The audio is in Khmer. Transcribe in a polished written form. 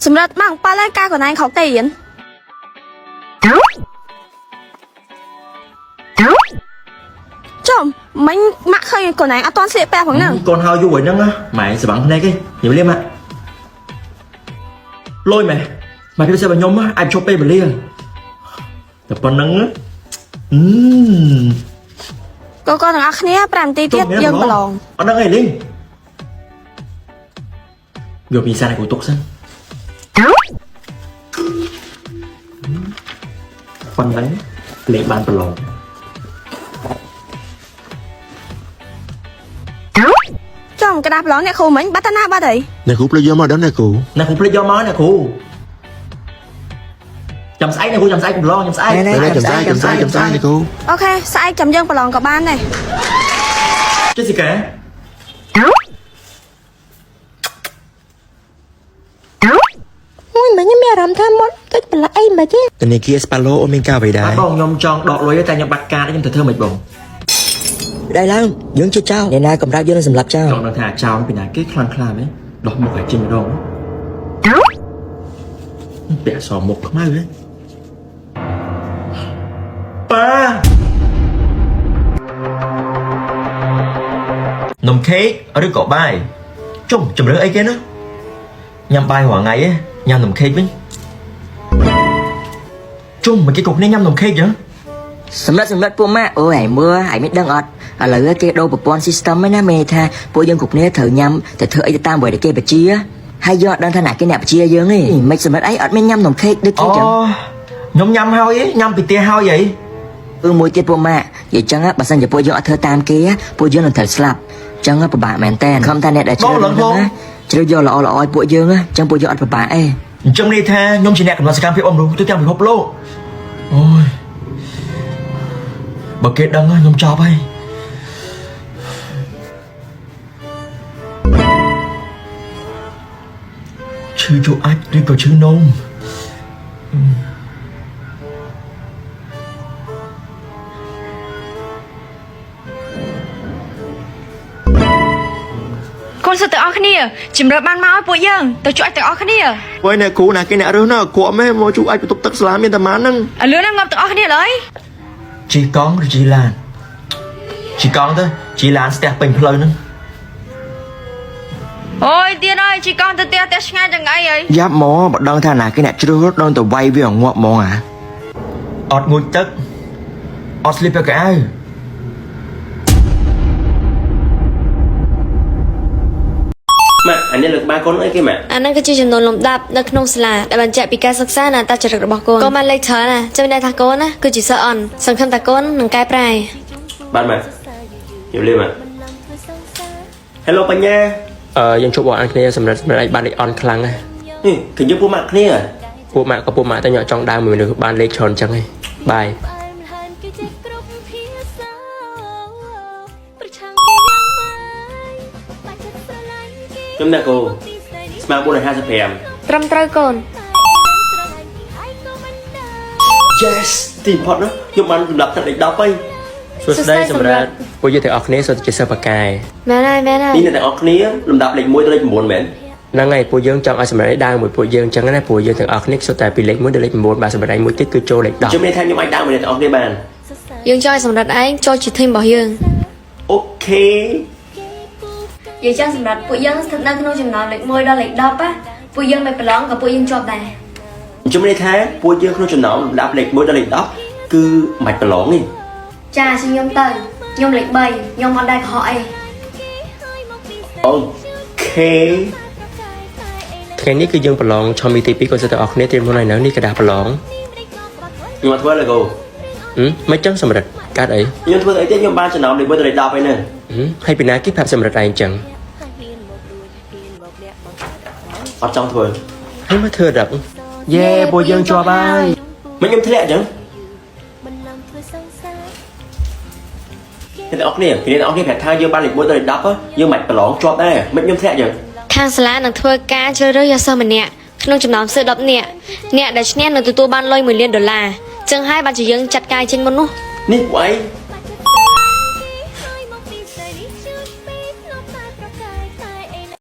สำหรับมั่งปลาไล่กาcủa anhเขาตีนจอมมันมักเคยcủa anh ở toàn sẽ bèของnàng con hao vui nâng á mày sẽ bằng này cái nhiều liêm ạ lôi mày đi xe bằng nhóm á anh cho pe bằng liêm tập con nâng á con thằng ác này làm tí tiết dương bà lòng ở đó ngay lên vừa bị sai của tục xanh phần đánh lệ bàn bà lòng chồng cái đạp lón này khô mình bắt na ba đấy này cú play mà đó này cú play do máu nè khu chầm sấy này khu chầm sấy cùng lo chầm sấy đây chầm sai này cú ok sai chầm dương bà lòng có ban này chứ gì cả ui mà như mẹ làm tham món cái là em mà chứ cái này kia Spalo Omega vậy đấy bông nhom tròn đọt lôi tay nhom bạc ca để nhom thơ mệt bông đây lang dưỡng cho cháu ngày nay cầm ra vô nên sầm lập cháu chọn là thả chào nó bị nãy cái khăn khăn ấy đọt một hải trình đâu bẻ sò một không ai đấy ba nồng khế ở đây có bài trông chùm rửa ấy kia nữa nhằm bài hỏa ngày ấy nhằm nồng khế với trông mà cái cục này nhằm nồng khế chứ សម្រាប់ពួកម៉ាក់អូយមើលហើយមិនដឹងអត់ឥឡូវគេដូរប្រព័ន្ធ system ហ្នឹងណាមេថាពួកយើងគ្រប់គ្នាត្រូវញ៉ាំតែធ្វើអីទៅតាមអ្វីដែលគេបញ្ជាហើយយកអត់ដឹងថាណាគេអ្នកបញ្ជាយើងទេមិនសម្រាប់អីអត់មានញ៉ាំនំខេកដូចគេចឹងខ្ញុំញ៉ាំហើយញ៉ាំពីផ្ទះហើយអីមួយទៀតពួកម៉ាក់និយាយចឹងបើសិនជាពួកយើងអត់ធ្វើតាមគេពួកយើងនឹងត្រូវស្លាប់ចឹងពិបាកមែនតើខំថាអ្នកដែលជ្រើសរើសណាជ្រើសយកល្អឲ្យពួកយើងចឹងពួកយើងអត់ពិបាកអីអញ្ចឹងនេះថាខ្ញុំជាអ្នកកំណត់សកម្មភាពអមរូទៅទាំងពិភពលោកអូយបើគេដឹងខ្ញុំចប់ហើយឈឺជួអាចឬក៏ឈឺនោមកូនសិស្សទាំងអស់គ្នាជំរឿបានមកឲ្យពួកយើងទៅជួយទាំងអស់គ្នា quay này cú này cái nè rứa nó của mấy mua chú ai tụt tắc slám miên tầm mán nâng ឥឡូវហ្នឹងងាប់ទាំងអស់គ្នាឡើយ ជីកង់ឬជីឡានជីកង់ទៅជីឡានស្ទះពេញផ្លូវហ្នឹងអូយទៀតអើយជីកង់ទៅផ្ទះឆ្ងាយទាំងអីហើយ giáp mó bật đăng tha nà cái nè chưa đơn tờ vay với ở ngọt mò à អត់ងូចទឹកអត់ស្លៀកពាក់កៅអៅម៉ាក់អានេះលើកបានកូនអីគេម៉ាក់អាហ្នឹងគឺជាចំនួនលំដាប់នៅក្នុងសាលាដែលបញ្ជាក់ពីការសិក្សានិងអត្តចរិតរបស់កូនកូនបានលេខច្រើនណាចាំន័យថាកូនណាគឺជាសិស្សអន់សង្ឃឹមថាកូននឹងកែប្រែបាទម៉ាក់យល់ទេម៉ាក់ Hello បញ្ញាយើងជួបបងអរគ្នាសម្រាប់ឯងបានលេខអន់ខ្លាំងណាស់នេះគឺយើងពួកម៉ាក់គ្នាពួកម៉ាក់ក៏ពួកម៉ាក់តែញ៉ាំចង់ដើមមួយមនុស្សបានលេខច្រើនអញ្ចឹងហីបាយខ្ញុំអ្នកគូស្មើ455ត្រឹមត្រូវកូន Yes ទីផុតណាខ្ញុំបានសម្រាប់ទឹកលេខ10ហើយសួស្តីសម្រាប់ពួកយើងទាំងអស់គ្នាសូមជាសិស្សបកាយមែនហើយនេះអ្នកទាំងអស់គ្នាលំដាប់លេខ1ទៅលេខ9មែនហ្នឹងហើយពួកយើងចង់ឲ្យសម្រាប់ឯងដើមមួយពួកយើងអញ្ចឹងណាពួកយើងទាំងអស់គ្នាសុទ្ធតែពីលេខ1ដល់លេខ9បាទសម្រាប់ឯងមួយទៀតគឺចូលលេខ10ខ្ញុំមានថាខ្ញុំអាចដើមមួយអ្នកទាំងអស់គ្នាបានយើងចង់ឲ្យសម្រាប់ឯងចូលជាធីមរបស់យើងអូខេយើងចង់សម្រាប់ពួកយើងស្ថិតនៅក្នុងចំណោមលេខ1ដល់លេខ10ណាពួកយើងមិនប្រឡងក៏ពួកយើងជាប់ដែរខ្ញុំមានថាពួកយើងក្នុងចំណោមលំដាប់លេខ1ដល់លេខ10គឺមិនប្រឡងទេចាខ្ញុំទៅខ្ញុំលេខ3ខ្ញុំអត់ដែរកុហកអីអូខេថ្ងៃនេះគឺយើងប្រឡងឆមីទី2ក៏សិតតែអស់គ្នាត្រៀមខ្លួនហើយនៅនេះក៏ដាក់ប្រឡងខ្ញុំអត់ធ្វើឡើយគូមិនចឹងសម្រាប់កាត់អីខ្ញុំធ្វើអីទៀតខ្ញុំបានចំណោមលេខ1ដល់លេខ10ហើយនៅហើយពីណាគេប្រាប់សម្រាប់ឯងចឹងអត់ចង់ធ្វើហើយមកធ្វើដល់យេពួកយើងជាប់ហើយមិនខ្ញុំធ្លាក់អញ្ចឹងអ្នកទាំងអស់គ្នាប្រាប់ថាយើងបានលេខ1ដល់លេខ10យើងមិនប្រឡងជាប់ដែរមិនខ្ញុំធ្លាក់អញ្ចឹងខាងសាលានឹងធ្វើការជ្រើសរើសយកសិស្សម្នាក់ក្នុងចំណោមសិស្ស10នាក់អ្នកដែលឈ្នះនឹងទទួលបានលុយ$1 លានចឹងហើយបានជាយើងចាត់ការចេញមុននោះនេះពួកឯង